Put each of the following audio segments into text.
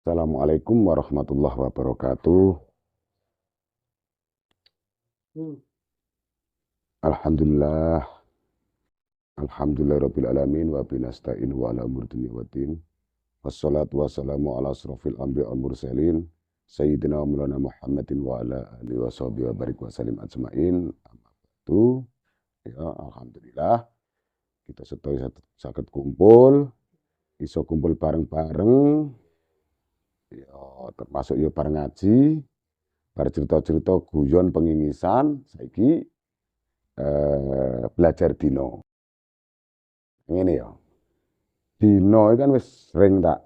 Assalamualaikum warahmatullahi wabarakatuh. Alhamdulillah, alhamdulillahirabbil alamin wa binasta'in wa ala umuri dunya waddin. Wassalatu wassalamu ala asrofil anbiya wal mursalin sayyidina wa maulana Muhammadin wa ala alihi wa sahbihi wa barik wa salim ajmain. Itu ya alhamdulillah kita sedaya saged kumpul, iso kumpul bareng-bareng ya termasuk ya bareng ngaji, bareng cerita-cerita guyon pengingisan saiki belajar dino. Ngene ya. Dino kan wis sering tak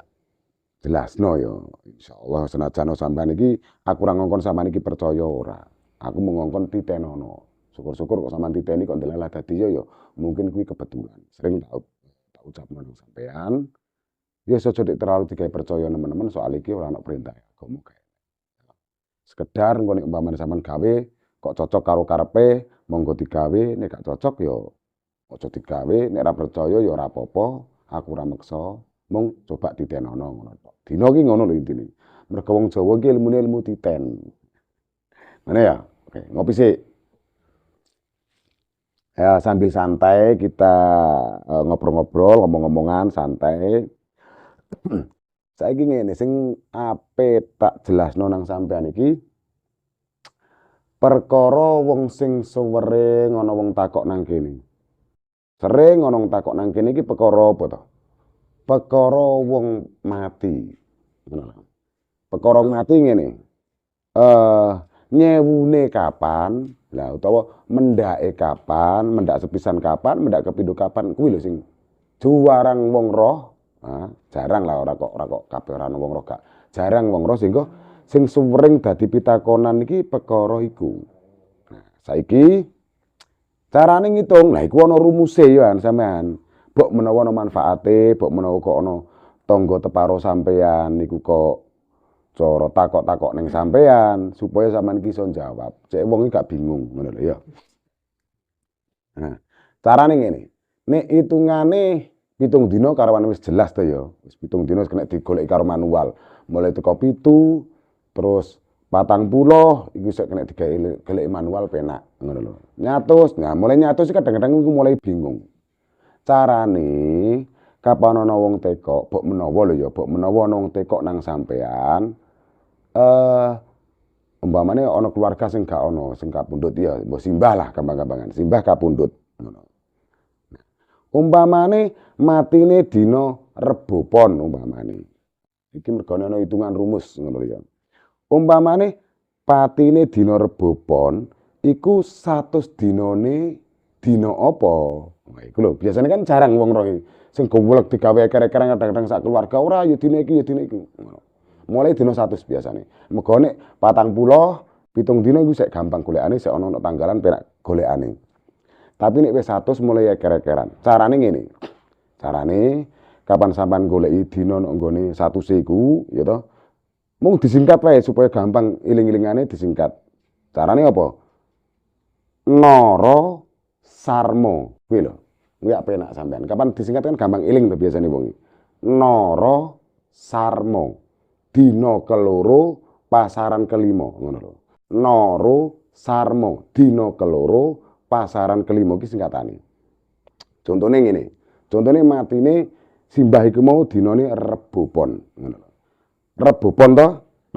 jelasno ya. Insyaallah senajan sampean iki aku ora ngongkon sampean iki percaya ora. Aku mengongkon titenono. Syukur-syukur kok sampean titeni kok ndelalah dadi ya mungkin kuwi kebetulan. Sering tak ucapno nang sampean. Ya aja terlalu digawe percaya nemen-nemen soal iki ora ana perintah agama kae. Sekedar engko nek umpamane sampean gawe kok cocok karo karepe monggo digawe, nek gak cocok ya aja digawe, nek ora percaya ya ora apa-apa, aku ora meksa, mung coba titenono ngono tok. Dina ki ngono lho intine. Mergo wong Jawa ki ilmune ilmu titen. Mana ya? Oke, ngopi sih. Ya, sambil santai kita ngobrol-ngobrol, ngomong-ngomongan santai. Saiki ngene sing ape tak jelasno nang sampean iki perkara wong sing sewering ana wong takok nang kene. Sering ana wong takok nang kene iki perkara apa to? Perkara wong mati. Ngono. Perkara mati ngene. Nyewune kapan? Lah utawa mendake kapan? Mendak sepisan kapan? Mendak kepindho kapan? Kuwi lho sing juwarang wong roh. Jarang lah ora kok kabeh ora wong roh gak. Jarang wong roh sehingga sing sering dadi pitakonan iki perkara iku. Nah, saiki carane ngitung. Lah iku ana rumuse ya sampean. Mbok menawa ana manfaate, mbok menawa kok ana tangga teparo sampean niku kok cara takok-takok ning sampean supaya sampean iki iso jawab. Cek wong iki gak bingung ngono lho ya. Nah, carane ngene. Nek hitungane 7 dina karawane wis jelas to ya. Wis 7 dina kena digoleki karo manual. Mulai teko 7 terus 40 iku sik kena digoleki manual penak ngono lho. Nyatus. Nah, mulai nyatus kadang-kadang iku mulai bingung. Carane kapan ana wong teko, mbok menawa lho ya, mbok menawa ana wong teko nang sampean umpamane ana keluarga sing gak ana, sing kapundhut ya, mbok simbah lah gampang-gampangan. Simbah kapundhut ngono. Umpamane matine dina Rebo Pon umpamane. Iki mergane ana hitungan rumus ngono ya. Umpamane patine dina Rebo Pon iku 100 dinane dina apa? Nah, iku lho, biasane kan jarang wong roh sing gowlek digawe eker-ekeran kadang-kadang sak keluarga ora ya dina iki ya dina iku. Mulai dina 100 biasane. Mergo nek 40 7 dina iku sik gampang golekane, sik ana tanggalan penak golekane. Tapi nek wis 100 mulai eker-ekeran. Carane ngene. Carane kapan sampean goleki dina nek nggone 100 iku ya toh. Mung disingkat wae supaya gampang iling-ilingane disingkat. Carane apa? Nara Sarmo kuwi lho. Kuwi penak sampean. Kapan disingkat kan gampang iling to biasane wong. Nara Sarmo. Dina keloro pasaran kelima ngono lho. Nara Sarmo. Dina keloro pasaran kelima iki singkatane. Contone ngene. Contone matine simbah iku mau dinane Rebo Pon ngono lho. Rebo Pon to?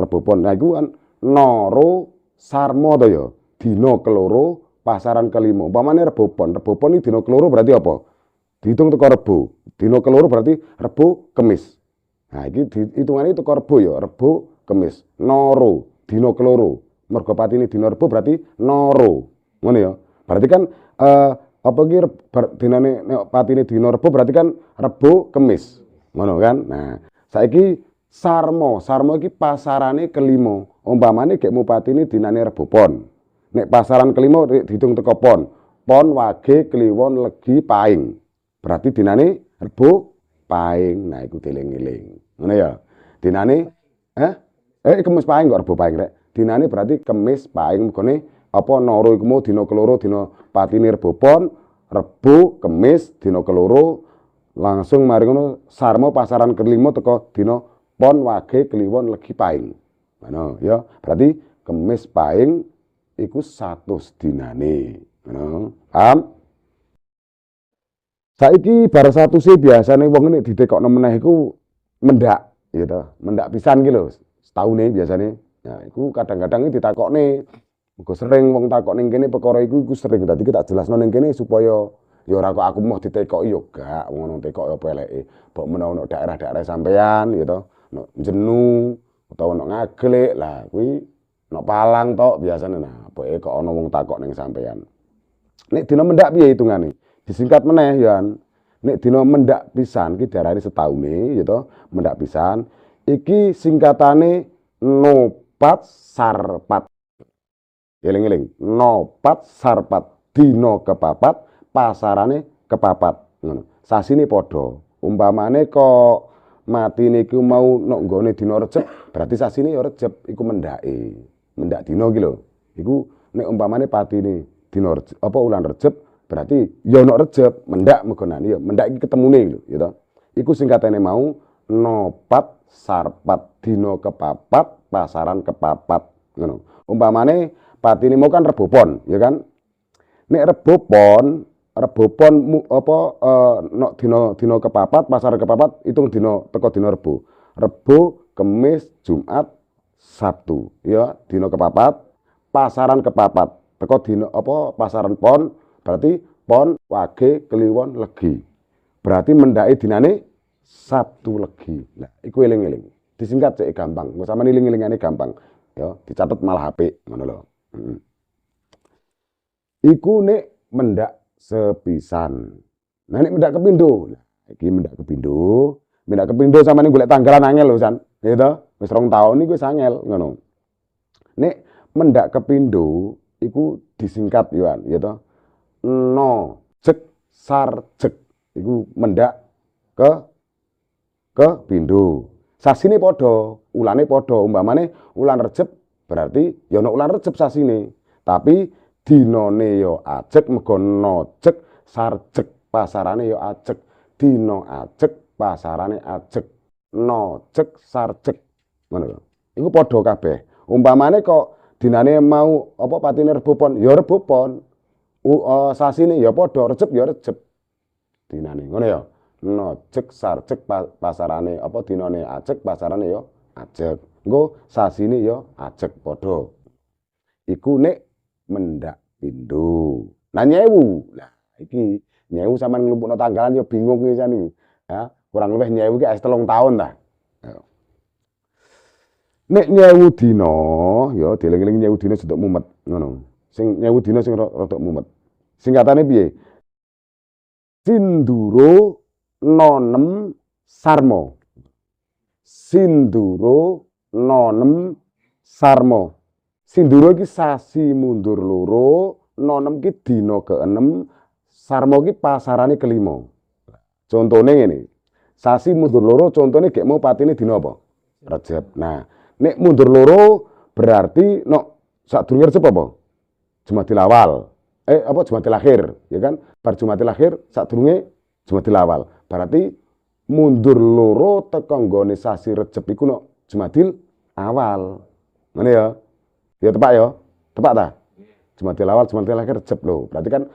Rebo Pon. Nah iku kan Nara Sarmo to ya. Dina keloro pasaran kelima. Umpamane Rebo Pon iki dina keloro berarti apa? Dihitung teko Rebo. Dina keloro berarti Rebo Kemis. Nah iki hitungane teko Rebo ya, Rebo Kemis. Nara dina keloro. Mergo patine dina Rebo berarti Nara. Ngono ya. Berarti kan apa iki dinane nek patine dina Rebo berarti kan Rebo Kemis. Ngono kan? Nah, saiki Sarmo iki pasarane kelima. Umpamane gek mupatine dinane Rebo Pon. Nek pasaran kelima dihitung teko Pon. Pon, Wage, Kliwon, Legi, Paing. Berarti dinane Rebo Paing. Nah, iku dieling-eling. Ngono ya. Dinane Kemis Paing kok Rebo Paing rek. Dinane berarti Kemis Paing mgone apa Nara iku mau dina keloro dina patine Rebo Pon, Rebo, Kemis dina keloro langsung mari ngono Sarmo pasaran kelima teko dina Pon, Wage, Kliwon, Legi, Paing. Ngono ya. Berarti Kemis, Paing iku 100 dinane. Ngono. Paham? Saiki bar 100 biasane wong nek ditekokno meneh iku mendak gitu. Mendak pisan ki lho. Setahune biasane. Nah, iku kadang-kadang ditakokne. Muga sering wong takok ning kene perkara iku sering. Dadi kita jelasno ning kene supaya ya ora kok aku mau ditekoki yo gak ngono tekok apa eleke. Mbok menawa ono daerah-daerah sampean gitu. Ono jenu utawa ono ngaglik lah kuwi ono palang tok biasane. Nah, pokoke kok ono wong takok ning sampean. Nek dina mendak piye hitungane? Disingkat meneh ya. Nek dina mendak pisan ki diarani setahune gitu. Mendak pisan iki singkatane nopat sarpat. Eling-eling, nopat sarpat dina kepapat pasarane kepapat ngono. Sasine padha. Umpamane kok mati niku mau nok nggone dina Recep, berarti sasine ya Recep iku mendake. Mendak dina ki lho. Iku nek umpamane patine dina Recep apa ulan Recep, berarti ya nok Recep, mendak megonane ya. Mendak iki ketemune lho, gitu. Iku singkatane mau nopat sarpat dina kepapat pasaran kepapat ngono. Umpamane patine mau kan Rebo Pon, ya kan? Nek Rebo Pon apa nok dina kepapat, pasar kepapat hitung dina teko dina Rebo. Rebo, Kemis, Jumat, Sabtu, ya, dina kepapat, pasaran kepapat. Teko dina apa pasaran Pon, berarti Pon, Wage, Kliwon, Legi. Berarti mendake dinane Sabtu Legi. Nah, iku eling-eling. Disingkat cek gampang. Engko sampeyan eling-elingane gampang. Ya, dicatet malah HP ngono lho. Iku nek mendak sepisan. Nah nek mendak kepindho. Nah, iki mendak kepindho. Mendak kepindho sampeyan golek tanggalan angel lho San. Gitu. Wis 2 taun iki wis angel ngono. Nek mendak kepindho iku disingkat yo gitu. No jek sar jek. Iku mendak ke pindho. Sasine padha, ulane padha. Umpamane ulan Recep berarti ya ono ulan Recep sasine. Tapi dinane ya ajeg mergo nojeg sarjeg pasarane ya ajeg. Dina ajeg pasarane ajeg. Nojeg sarjeg. Ngono lho. Iku padha kabeh. Umpamane kok dinane mau apa patine Rebo Pon, ya Rebo Pon. Sasine ya padha, Recep ya Recep. Dinane ngono ya. Nojeg sarjeg pasarane apa dinane ajeg pasarane ya ajeg. Engko sasine ya ajeg padha. Iku nek mendak pindho. Nah nyewu. Lah iki nyewu sampean nglumpukno tanggalan ya bingung iki jan iki. Ya, kurang lebih nyewu iki 3 tahun ta. Nek nyewu dina ya dieling-eling nyewu dina sedok mumet ngono. Sing nyewu dina sing rada mumet. Singkatane piye? Sinduro nonem sarmo. Sinduro nonem sarmo. Sinduro iki sasi mundur loro, nonem ki dina ke-6, sarmo ki pasarane ke-5. Contone ngene. Sasi mundur loro contone gek mau patine dina apa? Recep. Nah, nek mundur loro berarti sadurunge Recep apa? Jumadil Awal. Apa Jumadil Akhir, ya kan? Bar Jumadil Akhir sadurunge Jumadil Awal. Berarti mundur loro teko nggone sasi Recep iku Jumadil Awal. Ngene ya. Ya tepak ya. Tepak ta? Jumadil Awal, Jumadil Akhir, Recep lho. Berarti kan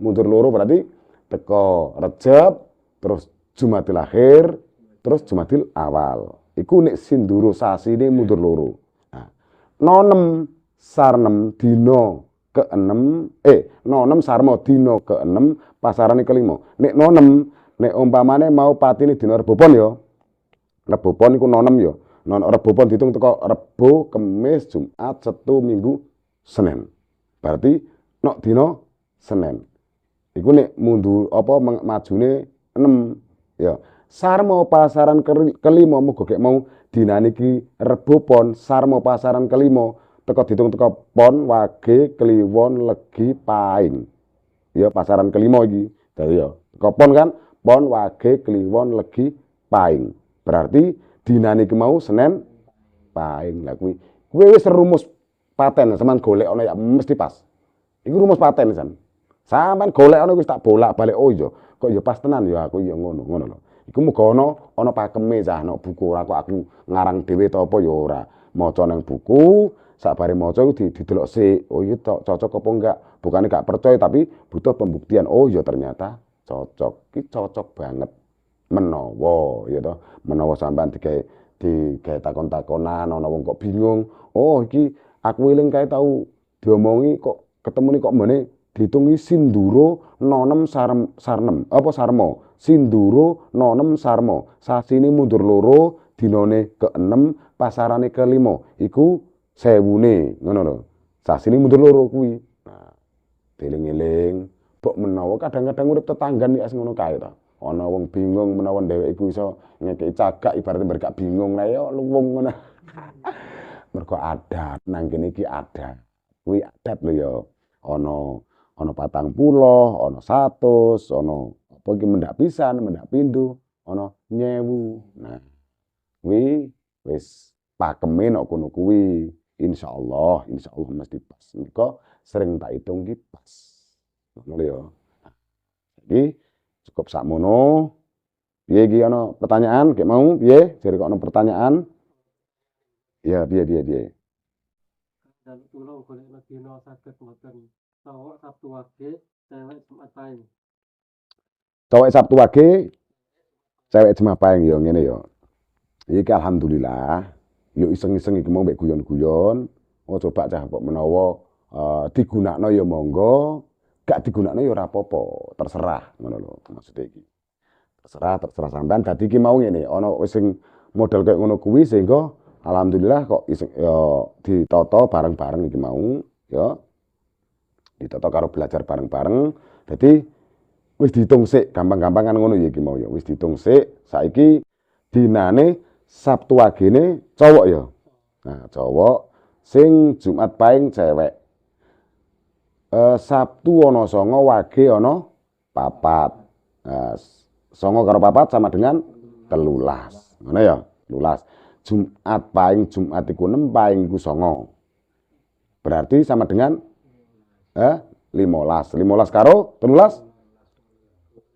mundur loro berarti teko Recep, terus Jumadil Akhir, terus Jumadil Awal. Iku nek sinduro sasine mundur loro. Nah, nonem sarnem dina ke-6 nonem sarmo dina ke-6 pasarane ke-5. Nek nonem nek umpamane mau patine dina Rebo Pon ya. Rebo Pon iku nonem ya. Rebo Pon diitung teko Rebo, Kemis, Jumat, Sabtu, Minggu, Senin. Berarti dina Senin. Iku nek mundur apa majune 6 ya. Sarmo pasaran ke-5 muga gek mau dinane iki Rebo Pon, sarmo pasaran ke-5 teko diitung teko Pon, Wage, Kliwon, Legi, Paing. Ya pasaran ke-5 iki. Dadi ya, teko Pon kan Pon, Wage, Kliwon, Legi, Paing. Berarti dinane iki mau Senin, Paing. Lah kuwi wis rumus paten sampean golek ana ya mesti pas. Iku rumus paten san. Sampean golek ana wis tak bolak-balik oh iya, kok ya pas tenan ya aku ya ngono lho. Iku muga ana pakeme cah ana buku ora kok aku ngarang dhewe ta apa ya ora. Maca nang buku, sakbare maca iku didelok sik. Oh iya cocok apa enggak. Bukannya gak percaya tapi butuh pembuktian. Oh ya ternyata cocok. Iki cocok banget. Menawa ya toh, menawa sampean digawe takon-takonan ana wong kok bingung. Oh iki aku eling kae tau diomongi kok ketemune kok mbene diitungi sinduro nonem sarnem apa sarmo sinduro nonem sarmo sasine mundur loro dinane ke-6 pasarane ke-5 iku 1000-ne ngono lho sasine mundur loro kuwi nah dieling-eling mbok menawa kadang-kadang urip tetanggan ya ngono kae to ana wong bingung menawa dhewek iku iso ngekeki cagak ibaratnya mereka bingung lah ya luwung ngono mergo adat nang kene iki adat kuwi adat lho ya ana 40, ana 100, ana apa iki mendak pisan, mendak pindho, ana 1000. Nah, kuwi wis pakeme nek kono kuwi. Insyaallah mesti pas. Mergo sering tak hitung ki pas. Ngono lho ya. Iki cukup sakmono. Piye iki ana pertanyaan? Gek mau piye? Jare kok ana pertanyaan? Ya, piye. Dan kula golekno dina saged mboten cowok Sabtu Wage, cewek Jumat Pahing. Cowok Sabtu Wage, cewek Jumat Pahing ya ngene ya. Iki alhamdulillah, yo iseng-iseng iki mau mbek guyon-guyon. Oh coba cah kok menawa digunakno ya monggo, gak digunakno ya ora apa-apa, terserah ngono lho maksud iki. Terserah sampean. Dadi iki mau ngene, ana wis sing model kayak ngono kuwi sehingga alhamdulillah kok iseng ya ditata bareng-bareng iki mau ya. Ditata karo belajar bareng-bareng. Dadi wis diitung sik, gampang-gampang kan ngono ya iki mau ya. Wis diitung sik, saiki dinane Sabtu Wagene cowok ya. Nah, cowok sing Jumat Pahing cewek. Sabtu ana 9, Wage ana 4. 9 karo 4 sama dengan 13. Ngono ya, 13. Jumat Pahing Jumat iku 6, Pahing iku 9. Berarti sama dengan 15. 15 karo 13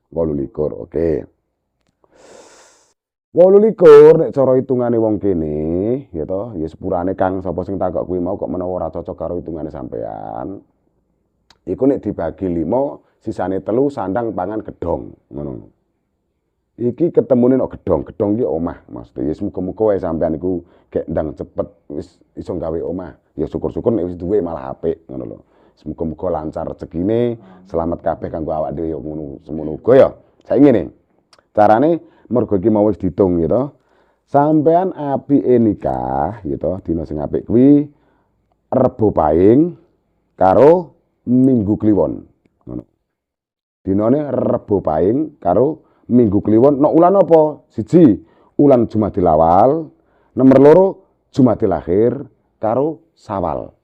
28. Oke. 28 nek cara hitungane wong kene ya toh, ya sepurane Kang sapa sing takok kuwi mau kok menawa ora cocok karo hitungane sampean. Iku nek dibagi 5, sisane 3 sandang pangan gedhong, ngono. Iki ketemune nek gedhong iki omah, Mas. Ya muga-muga wae sampean iku gek ndang cepet wis iso gawe omah. Ya syukur-syukur nek wis duwe malah apik, ngono lho. Muga-muga lancar rezekine, selamat kabeh kanggo awak dhewe ya ngono semono uga ya. Saiki ngene. Carane mergo iki mau wis diitung ya toh. Sampean apike nikah ya toh, dina sing apik kuwi Rebo Pahing karo Minggu Kliwon. Ngono. Dinane Rebo Pahing karo Minggu Kliwon. Nek ulan apa? 1 ulan Jumadil Awal, nomor 2 Jumadil Akhir karo Sawal.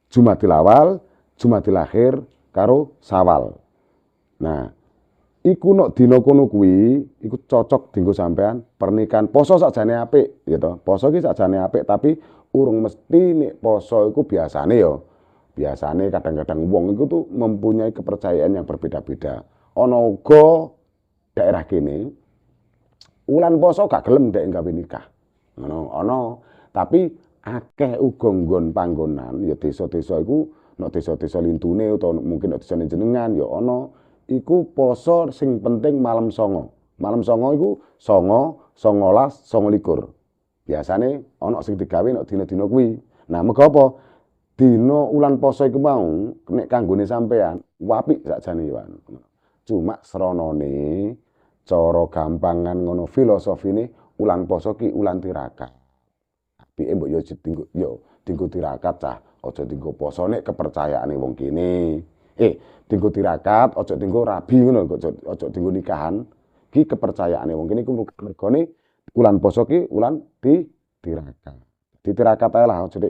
Jumadil Awal, Jumadil Akhir karo Sawal. Nah, iku nek dina kono kuwi iku cocok dienggo sampean pernikahan. Poso sakjane apik ya toh. Poso iki sakjane apik tapi urung mesti nek poso iku biasane ya. Biasane kadang-kadang wong iku tuh mempunyai kepercayaan yang berbeda-beda. Ana uga daerah kene ulan poso gak gelem ndek gawe nikah. Ngono, ana. Tapi akeh uga nggon panggonan ya desa-desa iku nek desa-desa lintune utawa mungkin nek desane jenengan ya ana iku poso sing penting malam 9. Malam 9 iku 9, 19, 29. Biasane ana sing digawe nek dina-dina kuwi. Nah, mergo apa? Dina ulan poso iku mau nek kanggone sampean apik sakjane ya. Cuma sranane cara gampangan ngono filosofine ulan poso ki ulan tirakat. Apike mbok yo dienggo tirakat cah, aja dienggo poso nek kepercayaane wong kene. Dienggo tirakat, aja dienggo rabi ngono, aja dienggo nikahan. Ki kepercayaane wong kene iku mergone ulan poso ki ulan tirakat. Ditirakat ae lah aja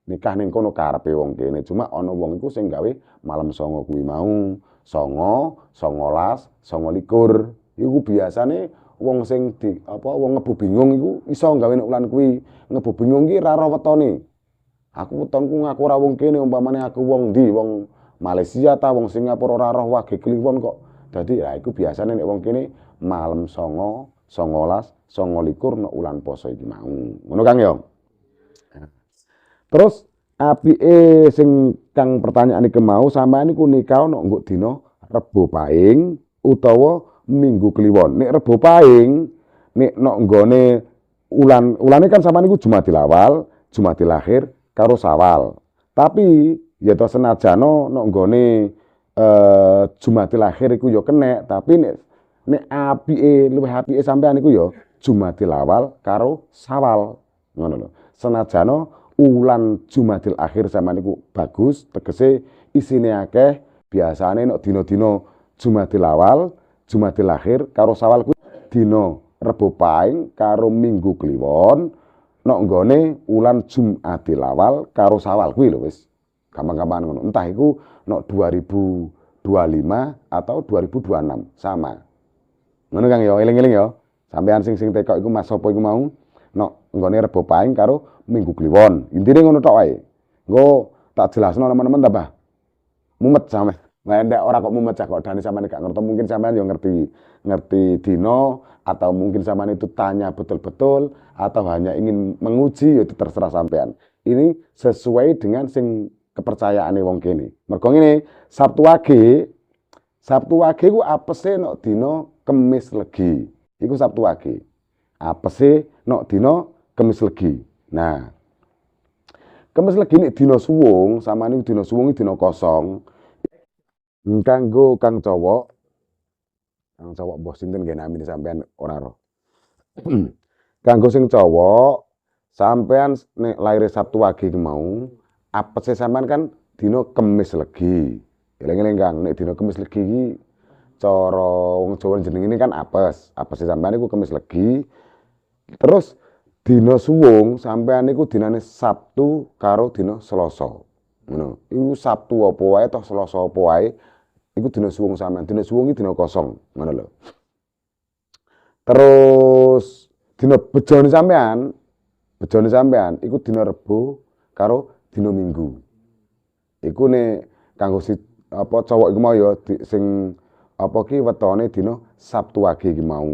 nikah ning kono karepe wong kene. Cuma ana wong iku sing gawe malam 9 kuwi mau. 9, 19, 29. Iku biasane wong sing wong ngebu bingung iku iso gawe nek ulan kuwi. Ngebu bingung ki ra ro wetone. Aku wetonku ngaku ora wong kene umpamane aku wong ndi, wong Malaysia ta wong Singapura ora roh Wage Kliwon kok. Dadi ya iku biasane nek wong kene malam 9, 19, 29 nek ulan poso iki mau. Ngono Kang ya. Terus apike sing Kang pertanyaan iki mau sampean niku nikah nek nggo dina Rebo Pahing utawa Minggu Kliwon. Nek Rebo Pahing nek nggone ulane kan sampean niku Jumadil Awal, Jumadil Akhir karo Sawal. Tapi ya to senajano nek nggone Jumadil Akhir iku ya kenek, tapi nek apike luwih apike sampean iku ya Jumadil Awal karo Sawal. Ngono lho. Senajano ulan Jumadil Akhir sampean niku bagus, tegese isine akeh, biasane nek dina-dina Jumadil Awal, Jumadil Akhir karo Sawal kuwi dina Rebo Pahing karo Minggu Kliwon, nek nggone ulan Jumadil Awal karo Sawal kuwi lho wis. Gampang-gampang ngono. Entah iku nek 2025 atau 2026 sama. Ngono Kang ya, eling-eling ya. Sampean sing tekok iku Mas sapa iku mau nek nggone Rebo Pahing karo Minggu Kliwon. Intine ngono tok wae. Engko tak jelasno teman-teman tambah mumet sampe. Nah, ndak ora kok mumet kok dane sampean gak ngerti, mungkin sampean yo ngerti dino atau mungkin sampean itu tanya betul-betul atau hanya ingin menguji itu terserah sampean. Ini sesuai dengan sing kepercayaane wong kene. Mergo ngene, Sabtu Wage ku apese nek dina Kemis Legi. Iku Sabtu Wage. Apese nek dina Kemis Legi. Nah, Kemis Legi nek dina suwung, samane dina suwung iki dina kosong. Kanggo Kang Cowok mbah sinten nggih namine sampean ora roh. Kanggo sing cowok, sampean nek laire Sabtu Wage ki mau, apese sampean kan dina Kemis Legi. Eling-eling Kang, nek dina Kemis Legi iki cara wong Jawa jeneng ini kan apes. Apese sampean iku Kemis Legi. Terus dina suwung sampean niku dinane Sabtu karo dina Selasa. Ngono. Iku Sabtu apa wae toh Selasa apa wae iku dina suwung sampean. Dina suwung iki dina kosong, ngono lho. Terus dina bejone sampean iku dina Rebo karo dina Minggu. Iku nek kanggo apa cowok iku mau ya sing apa ki wetone dina Sabtu Wage iki mau.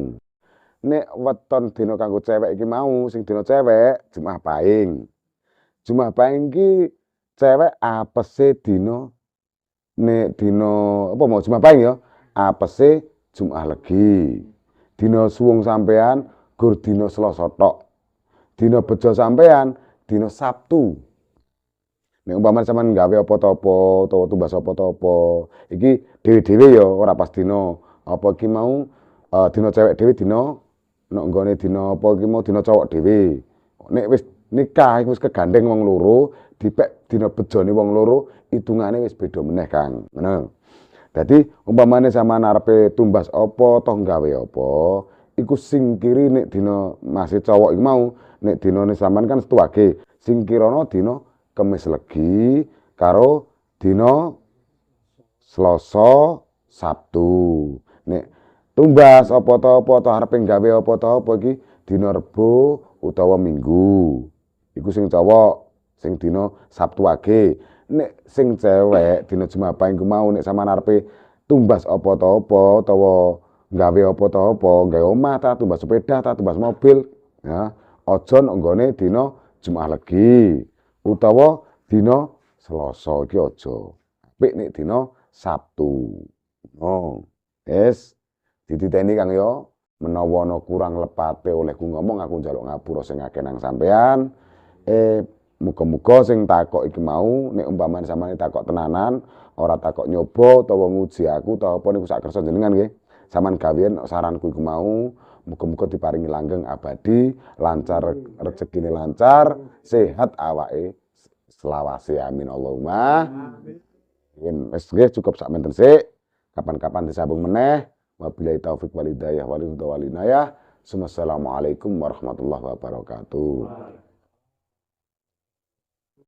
Nek weton dina kanggo cewek iki mau, sing dina cewek Jumat Pahing. Jumat Pahing ki cewek apese dina nek dina apa mau Jumat Pahing ya, apese Jumat Legi. Dina suwung sampean gur dina Selasa tok. Dina bejo sampean dina Sabtu. Nek umpamane sampean gawe apa-apa utawa tumbas apa-apa, iki dhewe-dhewe ya ora pas dina apa iki mau dina cewek dhewe dina nek nggone dina apa iki mau dina cowok dhewe. Nek wis nikah wis kegandeng wong loro, dipek dina bejone wong loro, hitungane wis beda meneh Kang. Ngono. Dadi umpamane sampean arepe tumbas apa toh gawe apa, iku singkiri nek dina masih cowok iki mau, nek dinane sampean kan Sabtu Wage, singkirana dina Kemis Legi karo dina Selasa Sabtu. Nek tumbas apa to arepe gawe apa to apa iki dina Rebo utawa Minggu. Iku sing cowok sing dina Sabtu Wage. Nek sing cewek dina Jumat Pahing ku mau nek sampean arepe tumbas apa to apa utawa gawe apa to apa, gawe omah ta, tumbas sepeda ta, tumbas mobil, ya. Aja nek nggone dina Jumat Legi utawa dina Selasa iki aja. Apik nek dina Sabtu. Oh. Wis dititeni Kang ya. Menawa ana kurang lepate olehku ngomong aku njaluk ngapura sing akeh nang sampean. Muga-muga sing takok iki mau nek umpamane sampeyan takok tenanan, ora takok nyoba utawa nguji aku utawa apa niku sak kersa jenengan nggih. Sampeyan gawean saranku iku mau, muga-muga diparingi langgeng abadi, lancar rezekine lancar, sehat awake selawase amin Allahumma. Amin. Wis nggih cukup sak menten sik. Kapan-kapan disambung meneh. Wabillahi taufik wal hidayah wal ridha wal inayah. Assalamualaikum warahmatullahi wabarakatuh.